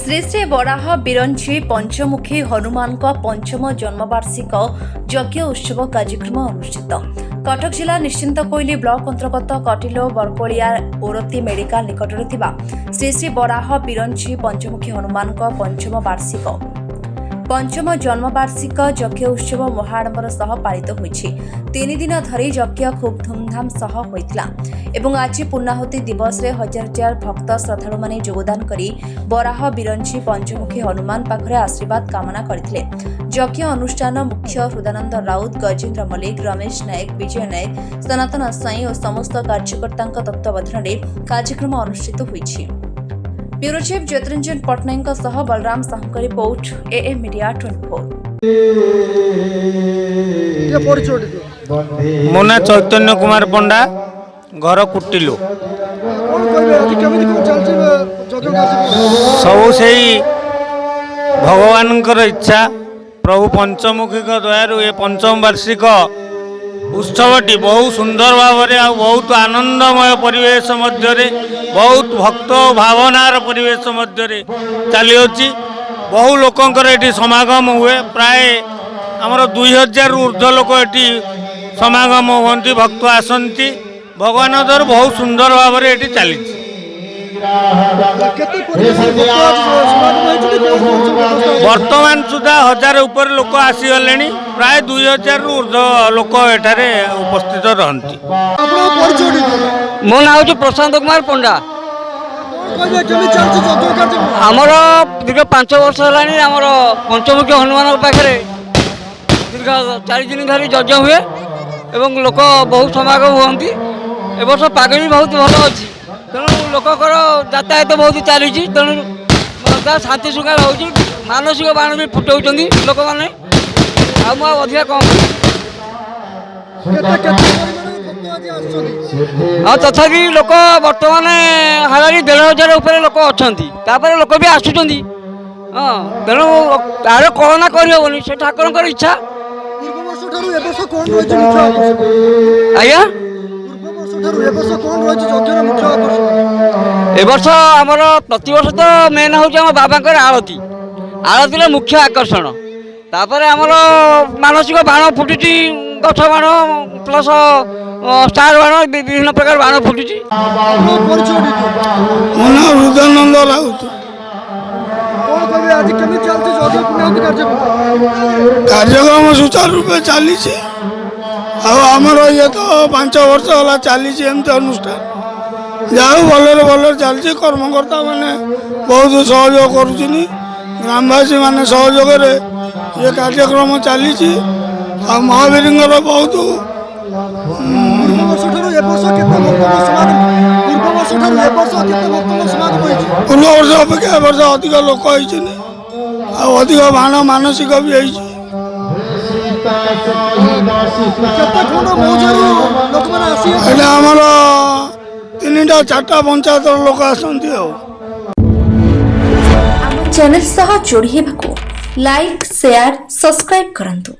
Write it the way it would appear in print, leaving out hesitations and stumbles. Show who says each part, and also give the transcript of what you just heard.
Speaker 1: श्री श्री बराह बिरंची पंचमुखी हनुमान पंचम जन्मवार्षिक यज्ञ उत्सव कार्यक्रम अनुष्ठित कटक जिला निश्चिंत कोइली ब्लॉक अंतर्गत कटिलो बरकोलिया ओरती मेडिकल निकटरे श्री श्री बराह बिरंची पंचमुखी हनुमान पंचम पंचम जन्मवार्षिक यज्ञ उत्सव महाडंबर सह पालित होइछि। 3 दिन धरी यज्ञ खूब धूमधाम सह होइतिला एवं आज पूर्णाहुति दिवस रे हजार हजार भक्त श्रद्धालु माने योगदान करी बराह बिरंची पंचमुखी हनुमान पाखरे आशीर्वाद कामना करथिले। यज्ञ अनुष्ठान मुख्य हृदानंद राउत, गजेन्द्र मल्लिक, रमेश नायक, विजय नायक, सनातन साई और समस्त कार्यकर्तांक तत्वावधान कार्यक्रम अनुष्ठित होइछि। ब्यूरो चीफ ज्योतिरंजन पट्टनायक सह Balram Sahu report am media 24।
Speaker 2: मो ना चैतन्य कुमार पंडा, घर कुटिलु। सब से भगवान इच्छा प्रभु पंचमुखी दयारू ये पंचम वार्षिक उत्सवटी बहुत सुंदर भाव में बहुत आनंदमय परिवेश मध्य बहुत भक्त भावनार परिवेश मध्य चली बहु लोकंकर एटी समागम हुए। प्राय आमर 2000 ऊर्ध्व लोक एटी समागम होती, भक्त आसती। भगवान दर बहुत सुंदर भाव में एटी चली। वर्तमान सुधा 1000 ऊपर लोक आसीगले। प्राय 2000 ऊर्ध्व लोक एठारे उपस्थित रहती।
Speaker 3: मो ना हूँ प्रशांत कुमार पंडा। आमर दीर्घ 5 वर्ष है पंचमुखी हनुमान पाखे दीर्घ 4 दिन धरी यज्ञ हुए एवं लोक बहुत समागम होती। ए वर्ष पाग भी बहुत भल अच्छी, तेणु लोकर यातायात बहुत चली। तेणु शांति श्रृंखला हो मानसिक बाण भी फुटाऊँ लोक मैंने अधिका कम। हाँ तथापि लोक बर्तमान हालारी 1500 उपर लोक अच्छा लोक भी आसुँच। हाँ तेणु तार कलना करहबनी, से ठाकुर इच्छा। आज्ञा ए वर्ष आमर प्रतिवर्ष तो मेन हूँ बाबा आरती आरती मुख्य आकर्षण। तापर आमर मानसिक बाण फुटुची, गछ बाण प्लस स्टार बाण, विभिन्न प्रकार बाण फुटुची।
Speaker 4: हृदानंद राउत। कार्यक्रम सुचारू रूपे चली। आमर ये तो 5 वर्ष है चली एमती अनुष्ठान जाओ भलरे भलरे चलती। कर्मकर्ता मैंने बहुत सहयोग कर ग्रामवासी मैंने सहयोग ये कार्यक्रम चली। महावीर बहुत पूर्व वर्ष अपेक्षा वर्ष अधिक लोक अधिक बाण मानसिक भी आमर 3टा 4टा पंचायत लोक आसती।
Speaker 1: चैनल सह जोड़ी हेबाकु लाइक, शेयर, सब्सक्राइब करंतु।